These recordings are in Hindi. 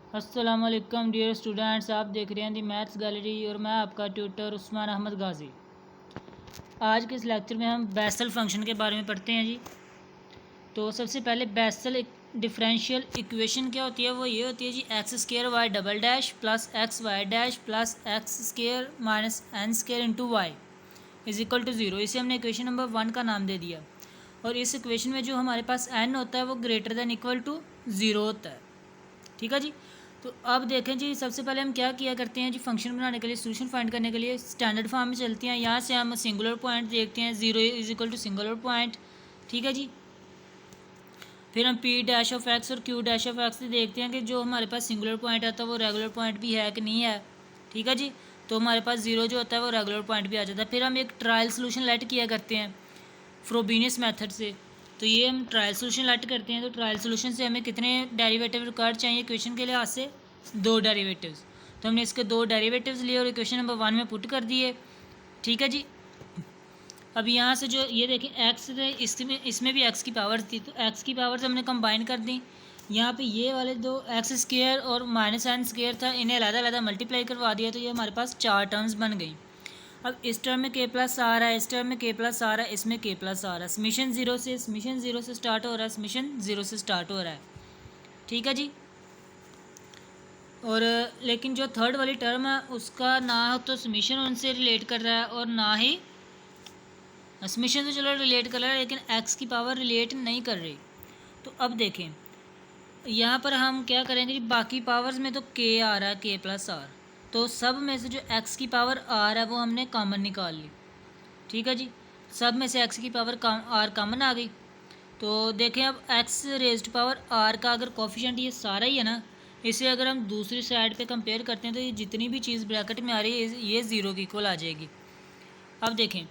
अस्सलाम वालेकुम डियर स्टूडेंट्स, आप देख रहे हैं दी मैथ्स गैलरी और मैं आपका ट्यूटर उस्मान अहमद गाजी। आज के इस लेक्चर में हम बेसल फंक्शन के बारे में पढ़ते हैं जी। तो सबसे पहले बेसल डिफरेंशियल इक्वेशन क्या होती है, वो ये होती है जी x square y double dash plus x y dash plus x square minus n square into y is equal to zero. इसे हमने इक्वेशन नंबर 1 का नाम दे दिया। और इस इक्वेशन में जो हमारे पास एन होता है वो greater than equal to zero होता है। ठीक है जी। तो अब देखें जी, सबसे पहले हम क्या किया करते हैं जी, फंक्शन बनाने के लिए, सोल्यूशन फाइंड करने के लिए स्टैंडर्ड फॉर्म में चलते हैं। यहाँ से हम सिंगुलर पॉइंट देखते हैं, zero is equal to singular point. ठीक है जी। फिर हम पी डैश ऑफ एक्स और क्यू डैश ऑफ एक्स से देखते हैं कि जो हमारे पास सिंगुलर पॉइंट आता है वो रेगुलर पॉइंट भी है कि नहीं है। ठीक है जी। तो हमारे पास जीरो जो होता है वो रेगुलर पॉइंट भी आ जाता है। फिर हम एक ट्रायल सोल्यूशन लेट किया करते हैं फ्रोबीनियस मेथड से। तो ये हम ट्रायल सोल्यूशन लेट करते हैं। तो ट्रायल सोल्यूशन से हमें कितने डेरिवेटिव रिक्वायर्ड चाहिए इक्वेशन के लिहाज से? दो डेरिवेटिव्स। तो हमने इसके दो डेरिवेटिव्स लिए और इक्वेशन नंबर 1 में पुट कर दिए। ठीक है जी। अब यहाँ से जो ये देखें एक्स, इसमें भी एक्स की पावर थी, तो एक्स की पावर से हमने कंबाइन कर दी। यहाँ पे ये वाले दो एक्स स्क्र और माइनस एन स्क्र था, इन्हें अलग-अलग मल्टीप्लाई करवा दिया, तो ये हमारे पास 4 टर्म्स बन गई। अब इस टर्म में के प्लस आ रहा है, इस टर्म में के प्लस आ रहा है, इसमें के प्लस आ रहा है। समीशन ज़ीरो से स्टार्ट हो रहा है, समीशन ज़ीरो से स्टार्ट हो रहा है। ठीक है जी। और लेकिन जो थर्ड वाली टर्म है उसका ना तो समीशन उनसे रिलेट कर रहा है और ना ही समीशन तो चलो रिलेट कर रहा है, लेकिन एक्स की पावर रिलेट नहीं कर रही। तो अब देखें यहाँ पर हम क्या करेंगे जी, बाकी पावर्स में तो के आ रहा है, के प्लस आर, तो सब में से जो एक्स की पावर आर है वो हमने कॉमन निकाल ली। ठीक है जी। सब में से एक्स की पावर आर कॉमन आ गई। तो देखें अब एक्स रेज्ड पावर आर का अगर कोफिशिएंट ये सारा ही है ना, इसे अगर हम दूसरी साइड पे कंपेयर करते हैं तो ये जितनी भी चीज़ ब्रैकेट में आ रही है ये ज़ीरो की इक्वल आ जाएगी। अब देखें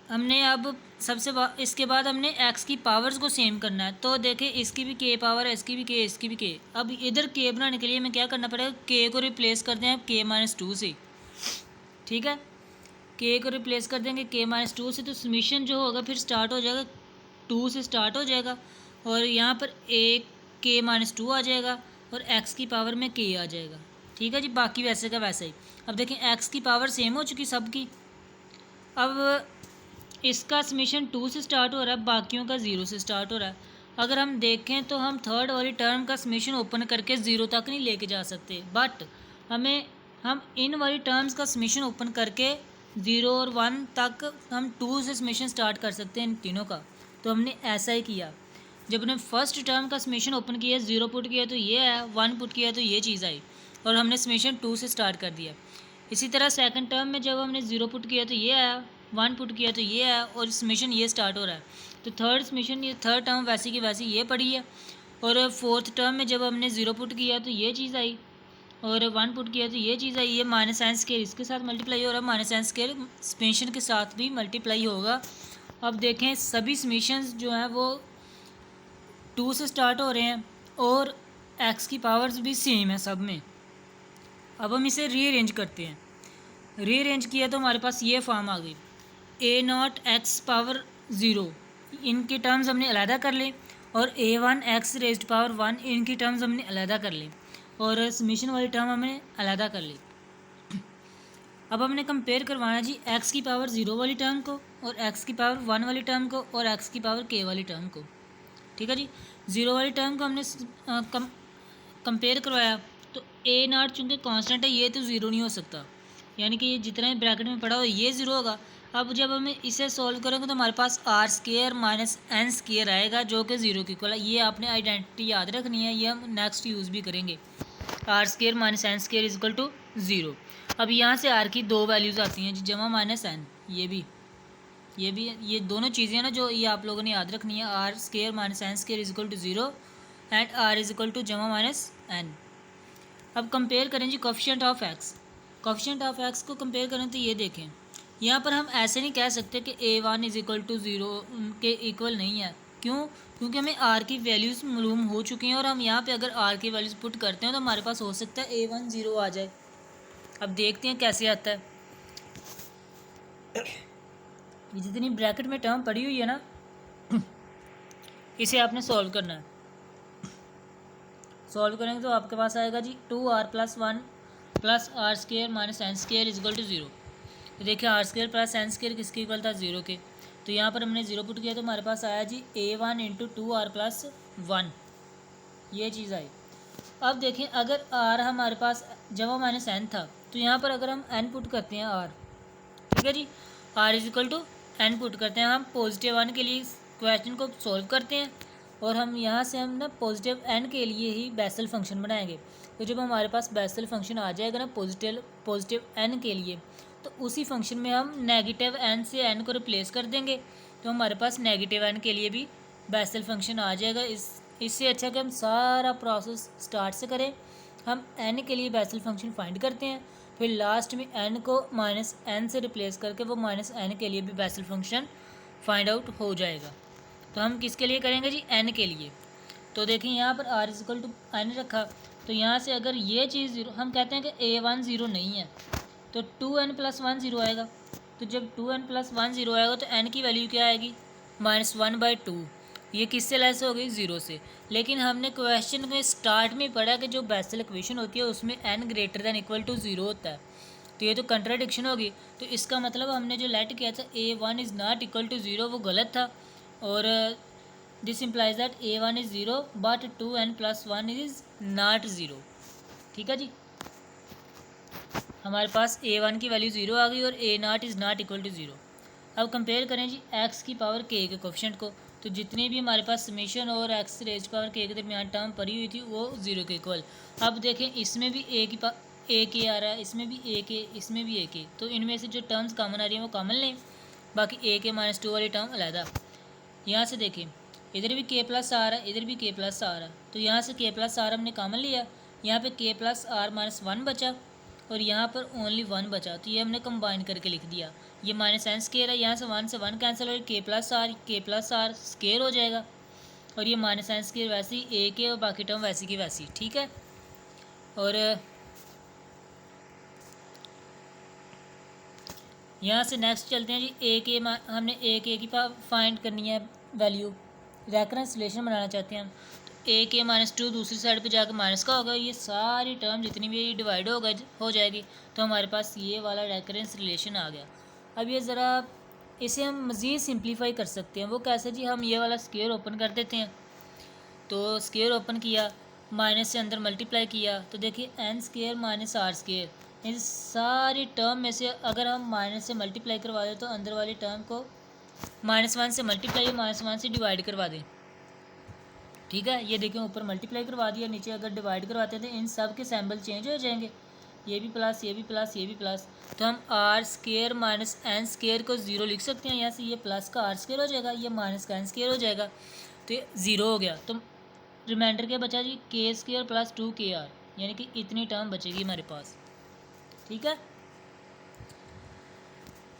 हमने अब इसके बाद हमने एक्स की पावर्स को सेम करना है। तो देखें इसकी भी के पावर है, इसकी भी के, इसकी भी के। अब इधर के बनाने के लिए हमें क्या करना पड़ेगा, के को रिप्लेस कर दें के माइनस टू से। ठीक है। के को रिप्लेस कर देंगे के माइनस टू से, तो समीशन जो होगा फिर स्टार्ट हो जाएगा, टू से स्टार्ट हो जाएगा और यहाँ पर एक के माइनस टू आ जाएगा और एक्स की पावर में के आ जाएगा। ठीक है जी। बाकी वैसे का वैसे ही। अब देखें एक्स की पावर सेम हो चुकी सबकी। अब इसका समीशन टू से स्टार्ट हो रहा है, बाकियों का ज़ीरो से स्टार्ट हो रहा है। अगर हम देखें तो हम थर्ड वाली टर्म का समीशन ओपन करके ज़ीरो तक नहीं लेके जा सकते, बट हम इन वाली टर्म्स का समीशन ओपन करके 0 और 1 तक हम 2 से समीशन स्टार्ट कर सकते हैं इन तीनों का। तो हमने ऐसा ही किया। जब हमने फर्स्ट टर्म का समीशन ओपन किया, 0 पुट किया तो ये आया, 1 पुट किया तो ये चीज़ आई और हमने समीशन 2 से स्टार्ट कर दिया। इसी तरह सेकंड टर्म में जब हमने 0 पुट किया तो ये आया, 1 पुट किया तो ये आया और समीशन ये स्टार्ट हो रहा है। तो थर्ड टर्म वैसी की वैसी ये पड़ी है। और फोर्थ टर्म में जब हमने 0 पुट किया तो ये चीज़ आई और 1 पुट किया तो ये चीज़ आई। ये माइनस एन स्क्वायर इसके साथ मल्टीप्लाई हो रहा है, माइनस एन स्क्वायर समीशन के साथ भी मल्टीप्लाई होगा। अब देखें सभी समीशंस जो हैं वो 2 से स्टार्ट हो रहे हैं और एक्स की पावर्स भी सेम है सब में। अब हम इसे रीअरेंज करते हैं। रीअरेंज किया तो हमारे पास ये फॉर्म आ गई, a naught x power zero, इनकी टर्म्स हमने अलहदा कर ली और a one x raised power one, इनकी टर्म्स हमने अलहदा कर ली और समीशन वाली टर्म हमने अलहदा कर ली। अब हमने कंपेयर करवाना जी एक्स की पावर ज़ीरो वाली टर्म को और एक्स की पावर वन वाली टर्म को और एक्स की पावर के वाली टर्म को। ठीक है जी। ज़ीरो वाली टर्म को हमने कंपेयर करवाया तो ए नॉट चूँकि कांस्टेंट है ये तो ज़ीरो नहीं हो सकता, यानी कि ये जितना ही ब्रैकेट में पड़ा हो ये ज़ीरो होगा। अब जब हमें इसे सॉल्व करेंगे तो हमारे पास r square minus n square आएगा जो कि ज़ीरो की इक्वल है। ये आपने आइडेंटिटी याद रखनी है, ये हम नेक्स्ट यूज़ भी करेंगे। R square minus n square is equal to zero. अब यहाँ से आर की दो वैल्यूज़ आती हैं जी, जमा माइनस एन। ये दोनों चीज़ें ना जो ये आप लोगों ने याद रखनी है, r square minus n square is equal to zero and r is equal to जमा माइनस एन। अब कंपेयर करें जी coefficient of x. Coefficient of x को कंपेयर करें तो ये देखें, यहाँ पर हम ऐसे नहीं कह सकते कि a one is equal to zero के इक्वल नहीं है। क्यों? क्योंकि हमें आर की वैल्यूज़ मालूम हो चुकी हैं और हम यहाँ पे अगर आर की वैल्यूज़ पुट करते हैं तो हमारे पास हो सकता है ए वन ज़ीरो आ जाए। अब देखते हैं कैसे आता है। ये जितनी ब्रैकेट में टर्म पड़ी हुई है ना इसे आपने सॉल्व करना है। सॉल्व करेंगे तो आपके पास आएगा जी 2r+1 plus r square minus n square is equal to 0। तो देखिए r square plus n square किसके इक्वल था 0 के, तो यहाँ पर हमने 0 पुट किया तो हमारे पास आया जी a1 इंटू 2r+1, ये चीज़ आई। अब देखें अगर r हमारे पास जमा माइनस एन था तो यहाँ पर अगर हम n पुट करते हैं r, ठीक है जी, r is equal to n put करते हैं, हम पॉजिटिव 1 के लिए क्वेश्चन को सॉल्व करते हैं और हम यहाँ से हम ना पॉजिटिव n के लिए ही बेसल फंक्शन बनाएंगे। तो जब हमारे पास बेसल फंक्शन आ जाएगा ना पॉजिटिव n के लिए, तो उसी फंक्शन में हम नेगेटिव n से n को रिप्लेस कर देंगे, तो हमारे पास नेगेटिव n के लिए भी बेसल फंक्शन आ जाएगा। इससे अच्छा कि हम सारा प्रोसेस स्टार्ट से करें, हम n के लिए बेसल फंक्शन फाइंड करते हैं, फिर लास्ट में n को माइनस n से रिप्लेस करके वो माइनस n के लिए भी बेसल फंक्शन फाइंड आउट हो जाएगा। तो हम किसके लिए करेंगे जी, n के लिए। तो देखें यहाँ पर r इक्वल टू n रखा, तो यहाँ से अगर ये चीज़ 0, हम कहते हैं कि a1 0 नहीं है, तो 2n+1 0 आएगा। तो जब 2n+1 0 आएगा तो n की वैल्यू क्या आएगी, -1/2। ये किससे लेस हो गई, 0 से। लेकिन हमने क्वेश्चन में स्टार्ट में पढ़ा कि जो बेसल इक्वेशन होती है उसमें n greater than equal to 0 होता है, तो ये तो कंट्राडिक्शन होगी। तो इसका मतलब हमने जो लेट किया था a1 is not equal to 0 वो गलत था, और this implies that a1 is 0 but 2n+1 is not 0। ठीक है जी, हमारे पास a1 की वैल्यू 0 आ गई और a0 is not equal to 0। अब कंपेयर करें जी x की पावर k के कोफिशिएंट को, तो जितने भी हमारे पास समेशन और x रेज पावर k के दरमियान टर्म पड़ी हुई थी वो 0 के इक्वल। अब देखें इसमें भी a k आ रहा है, इसमें भी a k, इसमें भी a k, तो इनमें से जो टर्म्स कॉमन आ रही हैं वो कॉमन लें, बाकी a k -2 वाली टर्म अलहदा। यहाँ से देखें इधर भी k प्लस आ रहा है, इधर भी k प्लस आ रहा है, तो यहाँ से k प्लस आर हमने कॉमन लिया, यहाँ पे k प्लस आर -1 बचा और यहाँ पर ओनली 1 बचा, तो ये हमने कंबाइन करके लिख दिया। ये माइनस एन स्केयर है, यहाँ से 1 से 1 कैंसिल और k प्लस आर स्केयर हो जाएगा, और ये माइनस एन स्केयर वैसे ही a के और बाकी टर्म वैसी की वैसी। ठीक है, और यहाँ से नेक्स्ट चलते हैं जी हमने a k की फाइंड करनी है वैल्यू, रेफरेंस रिलेशन बनाना चाहते हैं हम, तो a k -2 दूसरी साइड पे जाकर माइनस का होगा, ये सारी टर्म जितनी भी डिवाइड हो जाएगी, तो हमारे पास ये वाला रेफरेंस रिलेशन आ गया। अब ये ज़रा इसे हम मज़ीद सिंप्लीफाई कर सकते हैं, वो कैसे जी, हम ये वाला स्क्वायर ओपन कर देते हैं, तो स्क्वायर ओपन किया, माइनस से अंदर मल्टीप्लाई किया, तो देखिए n square minus r square, इस सारी टर्म में से अगर हम माइनस से मल्टीप्लाई करवा दें तो अंदर वाली टर्म को -1 से मल्टीप्लाई -1 से डिवाइड करवा दें। ठीक है, ये देखें ऊपर मल्टीप्लाई करवा दिया, नीचे अगर डिवाइड करवाते थे इन सब के सैम्बल चेंज हो जाएंगे, ये भी प्लस, ये भी प्लस, ये भी प्लस, तो हम r square minus n square को 0 लिख सकते हैं। यहाँ से ये प्लस का आर स्केयर हो जाएगा, ये माइनस का एन स्केयर हो जाएगा, तो ये 0 हो गया। तो रिमाइंडर क्या बचा जी, के स्केयर प्लस 2kr, यानी कि इतनी टर्म बचेगी हमारे पास। ठीक है,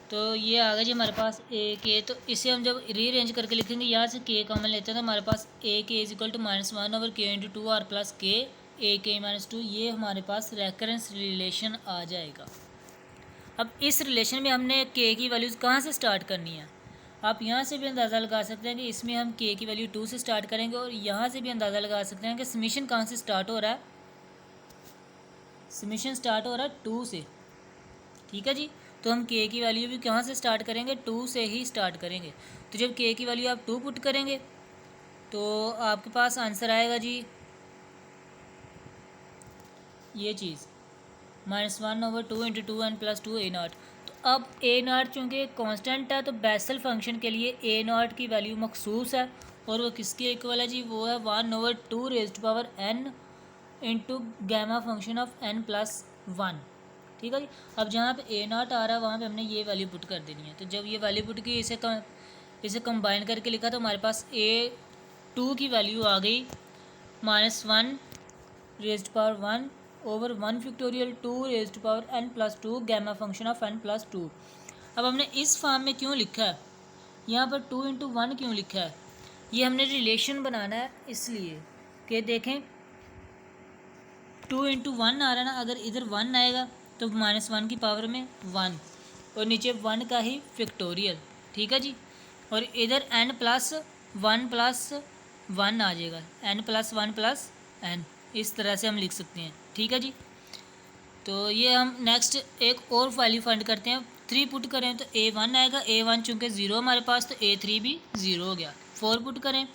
तो ये आ गया जी हमारे पास ए के, तो इसे हम जब रीअरेंज करके लिखेंगे, यहाँ से के कॉमन लेते हैं तो हमारे पास ए के इज इक्वल टू -1 ओवर के इंटू 2r प्लस के ए के -2, ये हमारे पास रेकरेंस रिलेशन आ जाएगा। अब इस रिलेशन में हमने के की वैल्यूज़ कहाँ से स्टार्ट करनी है, आप यहाँ से भी अंदाज़ा लगा सकते हैं कि इसमें हम के की वैल्यू 2 से स्टार्ट करेंगे, और यहाँ से भी अंदाज़ा लगा सकते हैं कि समेशन कहाँ से स्टार्ट हो रहा है, समेशन स्टार्ट हो रहा है 2 से। ठीक है जी, तो हम k की वैल्यू भी कहाँ से स्टार्ट करेंगे, 2 से ही स्टार्ट करेंगे। तो जब k की वैल्यू आप 2 पुट करेंगे तो आपके पास आंसर आएगा जी ये चीज़ -1 over 2 into 2n plus 2 a0। तो अब a0 चूँकि कांस्टेंट है तो बेसल फंक्शन के लिए a0 की वैल्यू मखसूस है, और वो किसके इक्वल है जी, वो है 1 over 2 raised power n into gamma function of n plus 1। ठीक है जी, अब जहाँ पे a0 आ रहा है वहाँ पे हमने ये वैल्यू पुट कर देनी है। तो जब ये वैल्यू पुट की इसे कंबाइन करके लिखा तो हमारे पास a2 की वैल्यू आ गई -1 raised power 1 over 1 factorial 2 raised power n plus 2 gamma function of n plus 2। अब हमने इस फॉर्म में क्यों लिखा है, यहाँ पर 2 इंटू 1 क्यों लिखा है, ये हमने रिलेशन बनाना है, इसलिए कि देखें 2 इंटू 1 आ रहा है ना, अगर इधर 1 आएगा तो -1 की पावर में 1 और नीचे 1 का ही फैक्टोरियल। ठीक है जी, और इधर n प्लस 1 आ जाएगा, n प्लस 1 प्लस n, इस तरह से हम लिख सकते हैं, ठीक है जी। तो ये हम नेक्स्ट एक और वैल्यू फाइंड करते हैं। 3 पुट करें तो A1 आएगा, A1 चूँकि 0 हमारे पास तो A3 भी 0 हो गया। 4 पुट करें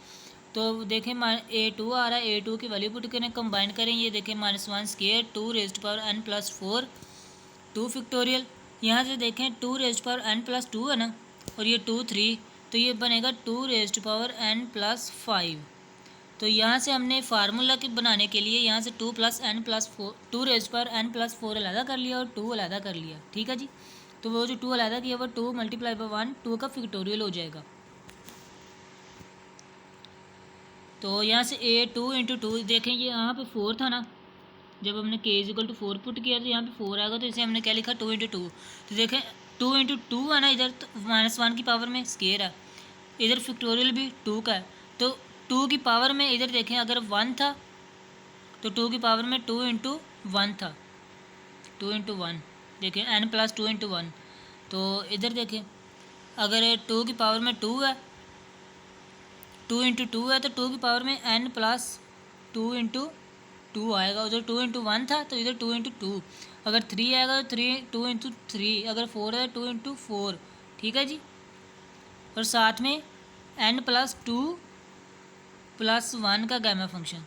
तो देखें A2 आ रहा है, A2 की वैल्यू पुट करें, कंबाइन करें, ये देखें -1 square 2 raised power n+4 2 factorial. यहाँ से देखें 2 रेज़्ड पावर n+2 है ना, और ये 2 3, तो ये बनेगा 2 रेज़्ड पावर n+5। तो यहाँ से हमने फार्मूला के बनाने के लिए यहाँ से 2 + n+4 2 रेज़्ड पावर n+4 अलहदा कर लिया और 2 अलहदा कर लिया, ठीक है जी। तो वो जो 2 अलहदा किया वो 2 × 1 2 का फैक्टोरियल हो जाएगा। तो यहाँ से A2 × 2 देखें, ये यहाँ पे 4 था ना, जब हमने k = 4 पुट किया तो यहाँ पे 4 आएगा, तो इसे हमने क्या लिखा 2 × 2। तो देखें 2 × 2 है ना, इधर तो -1 की पावर में स्क्वायर है, इधर फैक्टोरियल भी 2 का है, तो 2 की पावर में इधर देखें अगर 1 था तो 2 की पावर में 2 × 1 था, 2 × 1 देखें n+2 × 1। तो इधर देखें अगर 2 की पावर में 2 है, 2 × 2 है, तो 2 की पावर में n+2 × 2 आएगा। उधर 2 × 1 था तो इधर 2 × 2। अगर 3 आएगा तो 2 × 3, अगर 4 है 2 × 4, ठीक है जी। और साथ में n+2 + 1 का गामा फंक्शन।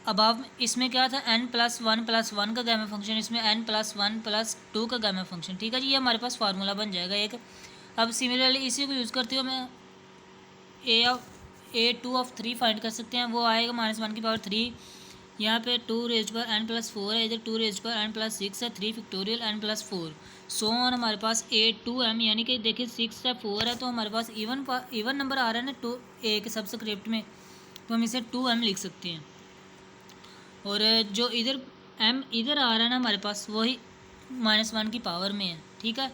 अब आप इसमें क्या था n+1 + 1 का गामा फंक्शन, इसमें n+1 + 2 का गामा फंक्शन, ठीक है जी। ये हमारे पास फार्मूला बन जाएगा एक। अब सिमिलरली इसी को यूज़ करते हुए मैं A2 ऑफ 3 फाइंड कर सकते हैं। वो आएगा -1 की पावर 3, यहाँ पे 2 रेज़्ड पावर n+4 है, इधर 2 रेज़्ड पावर n+6 है, 3 फैक्टोरियल n+4 सो ऑन। हमारे पास A2m यानी कि देखिए 6 है 4 है, तो हमारे पास इवन नंबर आ रहा है ना 2 के सबस्क्रिप्ट में, तो हम इसे 2m लिख सकते हैं। और जो इधर m इधर आ रहा है ना हमारे पास, वही -1 की पावर में है, ठीक है।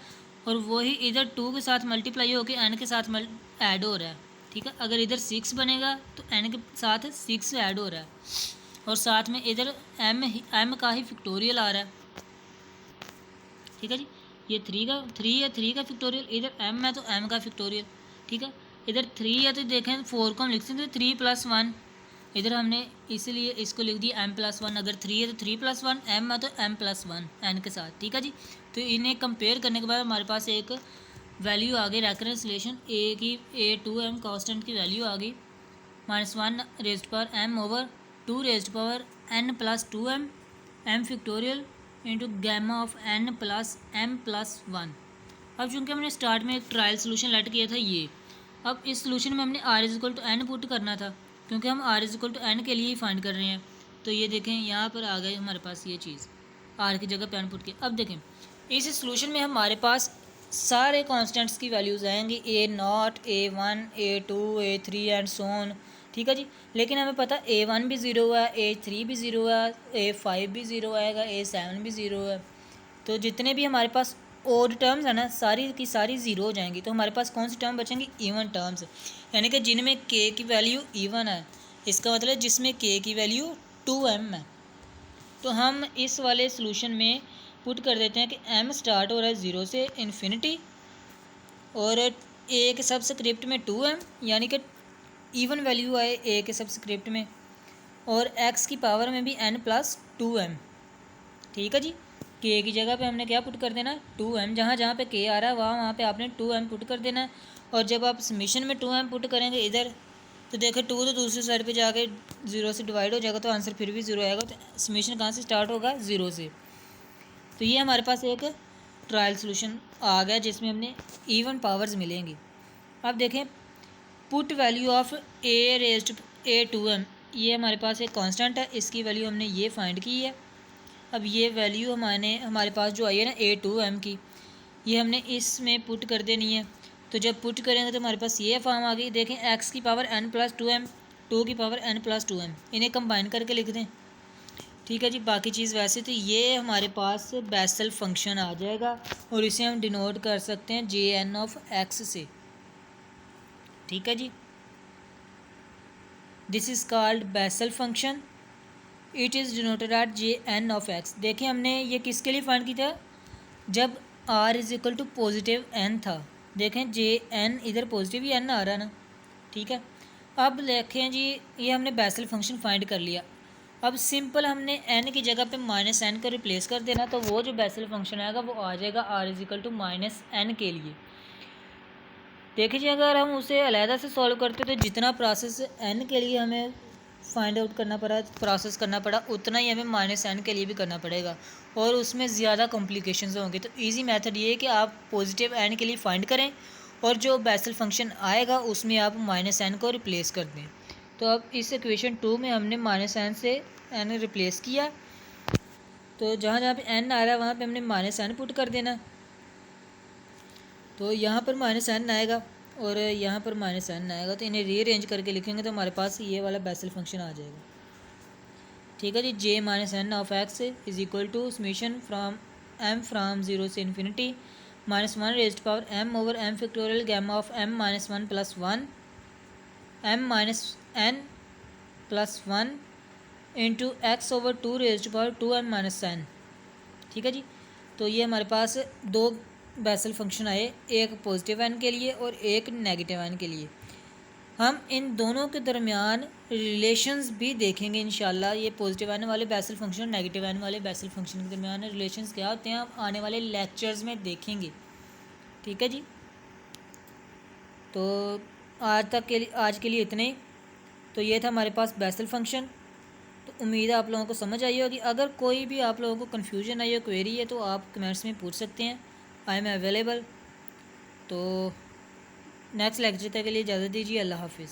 और वही इधर 2 के साथ मल्टीप्लाई होकर n के साथ ऐड हो रहा है, ठीक है। अगर इधर 6 बनेगा तो n के साथ 6 ऐड हो रहा है, और साथ में इधर m का ही फैक्टोरियल आ रहा है, ठीक है जी। ये 3 है, 3 का फैक्टोरियल, इधर m है तो m का फैक्टोरियल, ठीक है। इधर 3 है तो देखें 4 को हम लिख सकते हैं 3 + 1, इधर हमने इसलिए इसको लिख दिया m+1। अगर 3 है तो 3 + 1, m है तो m+1 n के साथ, ठीक है जी। तो इन्हें कंपेयर करने के बाद हमारे पास एक वैल्यू आ गई रेकरेंस रिलेशन a की, A2m कांस्टेंट की वैल्यू आ गई -1 raised power m over 2 raised power n+2m m factorial into gamma of n + m+1। अब चूँकि हमने स्टार्ट में एक ट्रायल सोल्यूशन लेट किया था ये, अब इस सोल्यूशन में हमने r = n पुट करना था, क्योंकि हम r = n के लिए ही फाइंड कर रहे हैं। तो ये देखें यहाँ पर आ गए हमारे पास ये चीज़, r की जगह पे n पुट किया। अब देखें इस सोल्यूशन में हमारे पास सारे कांस्टेंट्स की वैल्यूज़ आएंगी, A0 A1 A2 A3 and so on, ठीक है जी। लेकिन हमें पता A1 भी 0 है, A3 भी 0 है, A5 भी 0 आएगा, A7 भी 0 है। तो जितने भी हमारे पास ओड टर्म्स है ना, सारी की सारी 0 हो जाएंगी। तो हमारे पास कौन सी टर्म बचेंगी? इवन टर्म्स, यानी कि जिनमें k की वैल्यू इवन है, इसका मतलब जिसमें k की वैल्यू 2m है। तो हम इस वाले सोल्यूशन में पुट कर देते हैं कि m स्टार्ट हो रहा है 0 से इन्फिनिटी, और a के सबस्क्रिप्ट में 2m, यानी कि इवन वैल्यू आए a के सबस्क्रिप्ट में, और x की पावर में भी n+2m, ठीक है जी। k की जगह पे हमने क्या पुट कर देना? 2m। जहाँ जहाँ पे k आ रहा है वहाँ पे आपने 2m पुट कर देना है। और जब आप समीशन में 2m पुट करेंगे इधर, तो देखो 2 तो दूसरी साइड पे जाके 0 से डिवाइड हो जाएगा, तो आंसर फिर भी 0 आएगा। तो समीशन कहाँ से स्टार्ट होगा? 0 से। तो ये हमारे पास एक ट्रायल सोल्यूशन आ गया जिसमें हमने इवन पावर्स मिलेंगी। अब देखें पुट वैल्यू ऑफ A2m, ये हमारे पास एक कांस्टेंट है, इसकी वैल्यू हमने ये फाइंड की है। अब ये वैल्यू हमारे पास जो आई है ना A2m की, ये हमने इसमें पुट कर देनी है। तो जब पुट करेंगे तो हमारे पास ये फॉर्म आ गई। देखें x की पावर n+2m, 2 की पावर n+2m, इन्हें कंबाइन करके लिख दें, ठीक है जी। बाकी चीज़ वैसे तो ये हमारे पास बेसल फंक्शन आ जाएगा, और इसे हम डिनोट कर सकते हैं Jn(x) से, ठीक है जी। This is called Bessel function, it is denoted at Jn(x). देखें हमने ये किसके लिए फाइंड किया था? जब r = पॉजिटिव n था। देखें Jn इधर पॉजिटिव ही n आ रहा है ना, ठीक है। अब देखें जी ये हमने बेसल फंक्शन फाइंड कर लिया। अब सिंपल हमने n की जगह पे -n को रिप्लेस कर देना, तो वो जो बेसल फंक्शन आएगा वो आ जाएगा r=-n के लिए। देखिए जी, अगर हम उसे अलहदा से सॉल्व करते तो जितना प्रोसेस n के लिए हमें फाइंड आउट करना पड़ा, प्रोसेस करना पड़ा, उतना ही हमें -n के लिए भी करना पड़ेगा और उसमें ज़्यादा कॉम्प्लिकेशंस होंगी। तो इजी मेथड ये है कि आप पॉजिटिव n के लिए फाइंड करें और जो बेसल फंक्शन आएगा उसमें आप -n को रिप्लेस कर दें। तो अब इस इक्वेशन 2 में हमने -n से n रिप्लेस किया, तो जहाँ जहाँ पे n आ रहा है वहाँ पे हमने -n पुट कर देना। तो यहाँ पर -n आएगा और यहाँ पर -n आएगा, तो इन्हें रीअरेंज करके लिखेंगे तो हमारे पास ये वाला बेसल फंक्शन आ जाएगा। ठीक है जी, j-n of x is equal to summation from m from 0 से infinity -1 raised power m over m factorial gamma of m-1 plus 1 m-n plus 1 into x over 2 raised power 2n-n। ठीक है जी, तो ये हमारे पास दो बेसल फंक्शन आए, एक पॉजिटिव n के लिए और एक नेगेटिव n के लिए। हम इन दोनों के दरमियान रिलेशंस भी देखेंगे इंशाल्लाह। ये पॉजिटिव n वाले बेसल फंक्शन और नेगेटिव n वाले बेसल फंक्शन के दरमियान रिलेशंस क्या होते हैं, आप आने वाले लेक्चर्स में देखेंगे। ठीक है जी, तो आज के लिए इतने ही। तो ये था हमारे पास बेसल फंक्शन। तो उम्मीद है आप लोगों को समझ आई होगी। अगर कोई भी आप लोगों को कन्फ्यूजन आई हो, क्वेरी है, तो आप कमेंट्स में पूछ सकते हैं, आई एम अवेलेबल। तो नेक्स्ट लेक्चर तक के लिए इजाज़त दीजिए। अल्लाह हाफिज़।